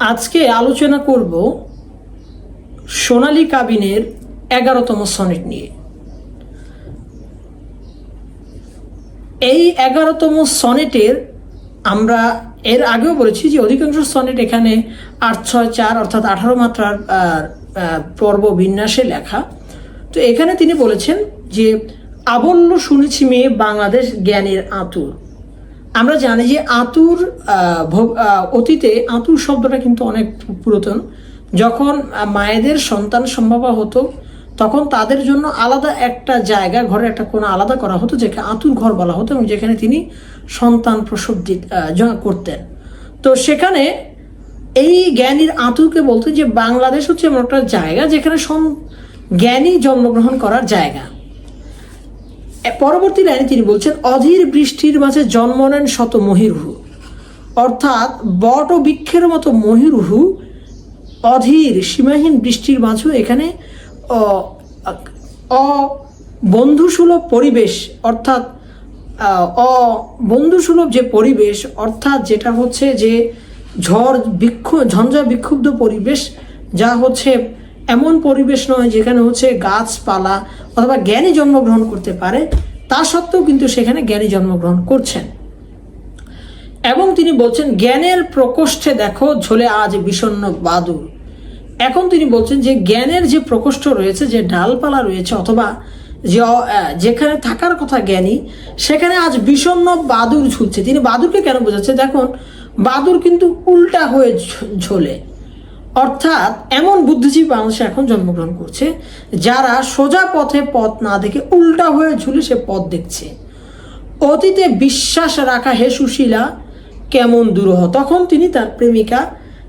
আজকে আলোচনা করব সোনালী কাবিনের 11তম সনেট নিয়ে। এই 11তম সনেটের আমরা এর আগেও বলেছি যে অধিকাংশ সনেট এখানে 8-6-4 অর্থাৎ 18 মাত্রার পর্ব বিন্যাসে লেখা। তো এখানে তিনি বলেছেন যে আবল্য শুনেছি মেয়ে বাংলাদেশ জ্ঞানের আতুর। আমরা জানি যে আতুর অতীতে আতুর শব্দটা কিন্তু অনেক পুরাতন। যখন মায়েদের সন্তান সম্ভব হতো তখন তাদের জন্য আলাদা একটা জায়গা, ঘরে একটা কোণা আলাদা করা হতো, যেখানে আতুর ঘর বলা হতো, এবং যেখানে তিনি সন্তান প্রসব করতেন। তো সেখানে এই জ্ঞানীর আতুরকে বলতেন যে বাংলাদেশ হচ্ছে এমন একটা জায়গা যেখানে জ্ঞানী জন্মগ্রহণ করার জায়গা। পরবর্তী লাইনে তিনি বলছেন, অধীর বৃষ্টির মাঝে জন্ম নেন শত মহিরুহু, অর্থাৎ বট ও বৃক্ষের মতো মহিরুহু অধীর সীমাহীন বৃষ্টির মাঝেও এখানে বন্ধুসুলভ পরিবেশ, অর্থাৎ বন্ধুসুলভ যে পরিবেশ, অর্থাৎ যেটা হচ্ছে যে ঝঞ্ঝা বিক্ষুব্ধ পরিবেশ, যা হচ্ছে এমন পরিবেশ নয় যেখানে হচ্ছে গাছপালা অথবা জ্ঞানী জন্মগ্রহণ করতে পারে, তা সত্ত্বেও কিন্তু সেখানে জ্ঞানী জন্মগ্রহণ করছেন। এবং তিনি বলছেন, জ্ঞানের প্রকোষ্ঠে দেখো ঝোলে আজ বিষণ্ণ বাদুর। এখন তিনি বলছেন যে জ্ঞানের যে প্রকোষ্ঠ রয়েছে, যে ডালপালা রয়েছে, অথবা যেখানে থাকার কথা জ্ঞানী, সেখানে আজ বিষণ্ণ বাদুর ঝুলছে। তিনি বাদুরকে কেন বোঝাচ্ছে? দেখুন, বাদুর কিন্তু উল্টা হয়ে ঝোলে, অর্থাৎ এমন বুদ্ধিজীবী মানুষ এখন জন্মগ্রহণ করছে যারা সোজা পথে পথ না দেখে উল্টা হয়ে ঝুলে সে পথ দেখছে। অতীতে বিশ্বাস রাখা হে সুশীলা কেমন দুরূহ। তখন তিনি তার প্রেমিকা,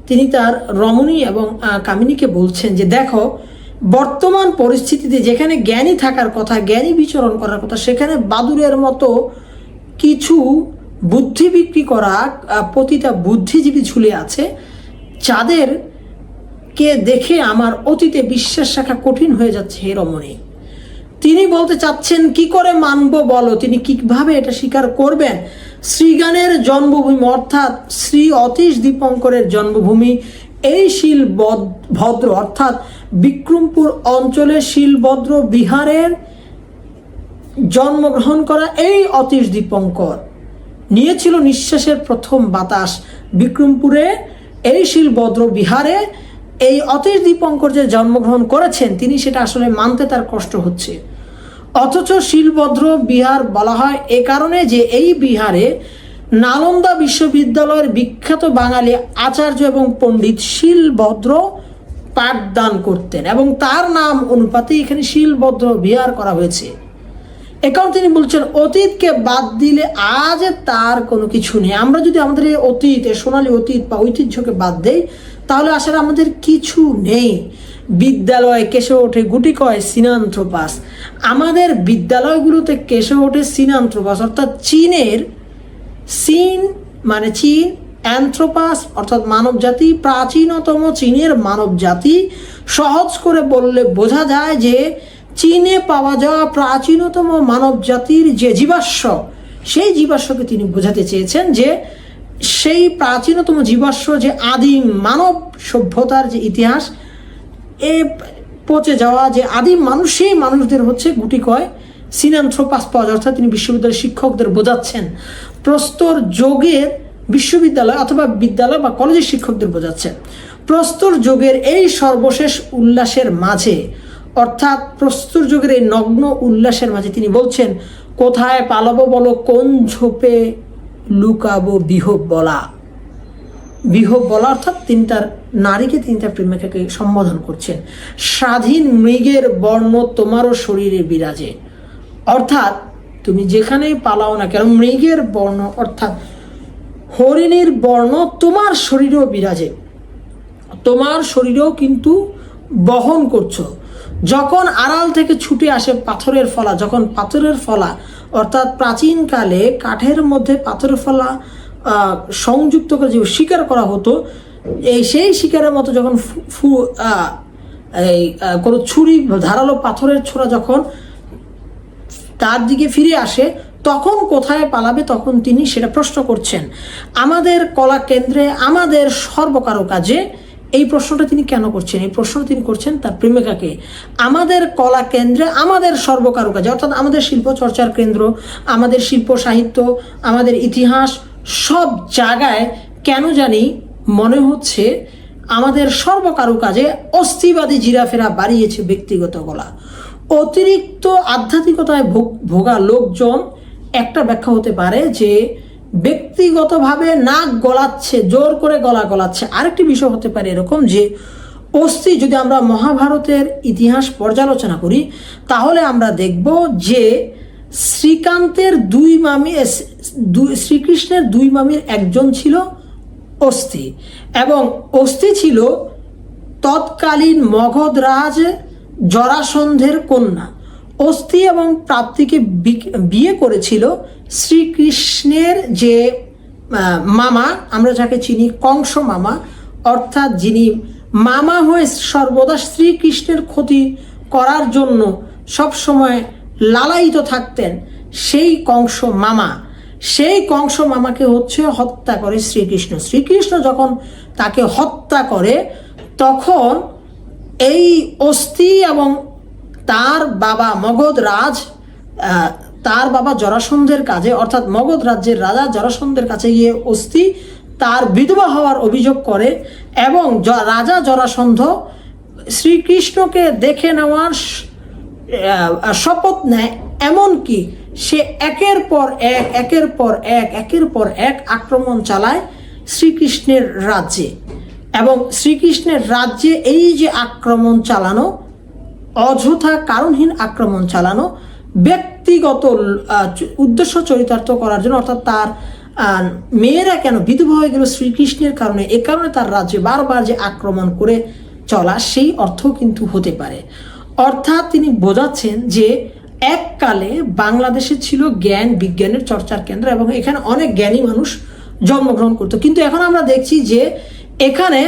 তিনি তার রমণী এবং কামিনীকে বলছেন যে দেখো, বর্তমান পরিস্থিতিতে যেখানে জ্ঞানী থাকার কথা, জ্ঞানী বিচরণ করার কথা, সেখানে বাদুরের মতো কিছু বুদ্ধি বিক্রি করা পতিতা বুদ্ধিজীবী ঝুলে আছে, যাদেরকে দেখে আমার অতীতে বিশ্বাস রাখা কঠিন হয়ে যাচ্ছে হে রমণী। তিনি বলতে চাচ্ছেন, কি করে মানব বলো? তিনি কিভাবে এটা স্বীকার করবেন? শ্রীগানের জন্মভূমি, অর্থাৎ শ্রী অতীশ দীপঙ্করের জন্মভূমি এই শিলভদ্র অর্থাৎ বিক্রমপুর অঞ্চলে শিলভদ্র বিহারের জন্মগ্রহণ করা এই অতীশ দীপঙ্কর নিয়েছিল নিঃশ্বাসের প্রথম বাতাস। বিক্রমপুরে এই শিলভদ্র বিহারে এই অতীশ দীপঙ্কর যে জন্মগ্রহণ করেছেন, তিনি সেটা আসলে মানতে তার কষ্ট হচ্ছে। অথচ শিলভদ্র বিহার বলা হয় এ কারণে যে এই বিহারে নালন্দা বিশ্ববিদ্যালয়ের বিখ্যাত বাঙালি আচার্য এবং পণ্ডিত শিলভদ্র পাঠদান করতেন, এবং তার নাম অনুপাতে এখানে শিলভদ্র বিহার করা হয়েছে। এখন তিনি বলছেন, অতীতকে বাদ দিলে আজ তার কোনো কিছু নেই। আমরা যদি আমাদের এই অতীত, সোনালী অতীত বা ঐতিহ্যকে বাদ দেই, তাহলে আসলে আমাদের কিছু নেই। বিদ্যালয়ে কেসে ওঠে গুটি কয় সিনান্থ্রোপাস। আমাদের বিদ্যালয়গুলোতে কেসে ওঠে সিনান্থ্রোপাস, অর্থাৎ চীন মানে চীন, অ্যান্থ্রোপাস অর্থাৎ মানব জাতি, প্রাচীনতম চীনের মানব জাতি। সহজ করে বললে বোঝা যায় যে চীনে পাওয়া যাওয়া প্রাচীনতম মানব জাতির যে জীবাশ্ম, সেই জীবাশ্মকে তিনি বোঝাতে চেয়েছেন যে সেই প্রাচীনতম জীবাশ্ম, যে আদিম মানব সভ্যতার যে ইতিহাস, এ পচে যাওয়া যে আদিম মানুষ, সেই মানুষদের হচ্ছে গুটি কয় সিনান্থ্রোপাস পাওয়া যায়। অর্থাৎ তিনি বিশ্ববিদ্যালয়ের শিক্ষকদের বোঝাচ্ছেন, প্রস্তর যুগের বিশ্ববিদ্যালয় অথবা বিদ্যালয় বা কলেজের শিক্ষকদের বোঝাচ্ছেন, প্রস্তর যুগের এই সর্বশেষ উল্লাসের মাঝে, অর্থাৎ প্রস্তর যুগের এই নগ্ন উল্লাসের মাঝে তিনি বলছেন, কোথায় পালাবো বলো, কোন ঝোপে লুকাবো বিহব বলা। বিহব বলা অর্থাৎ তিনি তার নারীকে, তিনি তার প্রেমিকাকে সম্বোধন করছেন। স্বাধীন মৃগের বর্ণ তোমারও শরীরে বিরাজে, অর্থাৎ তুমি যেখানেই পালাও না কেন, মৃগের বর্ণ অর্থাৎ হরিণীর বর্ণ তোমার শরীরেও বিরাজে, তোমার শরীরেও কিন্তু বহন করছো। যখন আড়াল থেকে ছুটে আসে পাথরের ফলা, যখন পাথরের ফলা অর্থাৎ প্রাচীনকালে কাঠের মধ্যে পাথরের ফলা সংযুক্ত করে যে শিকার করা হতো, সেই শিকারের মতো যখন কোনো ছুরি ধারালো পাথরের ছোড়া যখন তার দিকে ফিরে আসে, তখন কোথায় পালাবে, তখন তিনি সেটা প্রশ্ন করছেন। আমাদের কলা কেন্দ্রে, আমাদের সর্বকারুকাজে এই প্রশ্নটা তিনি কেন করছেন? এই প্রশ্নটা তিনি করছেন তার প্রেমিকাকে। আমাদের কলা কেন্দ্রে, আমাদের সর্বকারুকাজে, অর্থাৎ আমাদের শিল্প চর্চার কেন্দ্র, আমাদের শিল্প সাহিত্য, আমাদের ইতিহাস, সব জায়গায় কেন জানি মনে হচ্ছে আমাদের সর্বকারুকাজে অস্থিবাদী জিরাফেরা বাড়িয়েছে ব্যক্তিগত গলা। অতিরিক্ত আধ্যাত্মিকতায় ভোগা লোকজন একটা ব্যাখ্যা হতে পারে যে ব্যক্তিগতভাবে নাক গলাচ্ছে, জোর করে গলা গলাচ্ছে। আরেকটি বিষয় হতে পারে এরকম যে অস্থি, যদি আমরা মহাভারতের ইতিহাস পর্যালোচনা করি তাহলে আমরা দেখব যে শ্রীকান্তের শ্রীকৃষ্ণের দুই মামির একজন ছিল অস্থি, এবং অস্থি ছিল তৎকালীন মগধরাজ জরাসন্ধের কন্যা। অস্থি এবং প্রাপ্তিকে বিয়ে করেছিল শ্রীকৃষ্ণের যে মামা, আমরা যাকে চিনি কংস মামা, অর্থাৎ যিনি মামা হয়ে সর্বদা শ্রীকৃষ্ণের ক্ষতি করার জন্য সবসময় লালায়িত থাকতেন, সেই কংস মামা। সেই কংস মামাকে হত্যা করে শ্রীকৃষ্ণ। শ্রীকৃষ্ণ যখন তাকে হত্যা করে তখন এই অস্থি এবং তার বাবা মগধরাজ, তার বাবা জরাসন্ধের কাছে, অর্থাৎ মগধ রাজ্যের রাজা জরাসন্ধের কাছে গিয়ে অস্থি তার বিধবা হওয়ার অভিযোগ করে, এবং রাজা জরাসন্ধ শ্রীকৃষ্ণকে দেখে নেওয়ার শপথ নেয়। এমনকি সে একের পর এক আক্রমণ চালায় শ্রীকৃষ্ণের রাজ্যে। এবং শ্রীকৃষ্ণের রাজ্যে এই যে আক্রমণ চালানো, অযথা কারণহীন আক্রমণ চালানো, ব্যক্তিগত উদ্দেশ্য চরিতার্থ করার জন্য, অর্থাৎ তার মেয়েরা কেন বিধবা হয়ে গেল শ্রীকৃষ্ণের কারণে, এ কারণে তার রাজ্যে বারবার যে আক্রমণ করে চলা, সেই অর্থ কিন্তু হতে পারে। অর্থাৎ তিনি বোঝাচ্ছেন যে এককালে বাংলাদেশে ছিল জ্ঞান বিজ্ঞানের চর্চার কেন্দ্র, এবং এখানে অনেক জ্ঞানী মানুষ জন্মগ্রহণ করতো। কিন্তু এখন আমরা দেখছি যে এখানে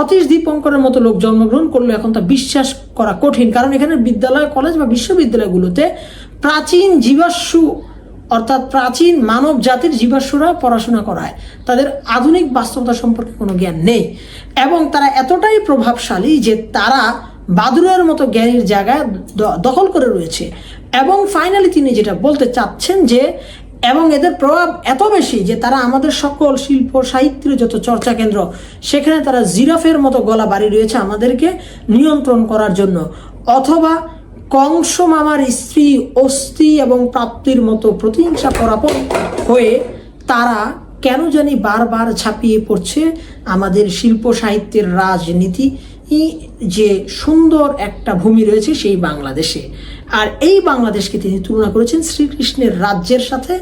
অতীশ দীপঙ্করের মতো লোক জন্মগ্রহণ করলে এখন তা বিশ্বাস করা কঠিন, কারণ এখানে বিদ্যালয়, কলেজ বা বিশ্ববিদ্যালয়গুলোতে প্রাচীন জীবাশ্ম, অর্থাৎ প্রাচীন মানব জাতির জীবাশ্মরা পড়াশোনা করায়। তাদের আধুনিক বাস্তবতা সম্পর্কে কোনো জ্ঞান নেই, এবং তারা এতটাই প্রভাবশালী যে তারা বাদুড়ের মতো জ্ঞানীর জায়গায় দখল করে রয়েছে। এবং ফাইনালি তিনি যেটা বলতে চাচ্ছেন যে, এবং এদের প্রভাব এত বেশি যে তারা আমাদের সকল শিল্প সাহিত্যের যত চর্চা কেন্দ্র, সেখানে তারা জিরাফের মতো গলা বাড়ি রয়েছে আমাদেরকে নিয়ন্ত্রণ করার জন্য। অথবা কংস মামার স্ত্রী অস্থি এবং প্রাপ্তির মতো প্রতিহিংসা পরাপর হয়ে তারা কেন জানি বারবার ঝাঁপিয়ে পড়ছে আমাদের শিল্প সাহিত্যের রাজনীতি যে সুন্দর একটা ভূমি রয়েছে সেই বাংলাদেশে। আর এই বাংলাদেশকে তিনি তুলনা করেছেন শ্রীকৃষ্ণের রাজ্যের সাথে।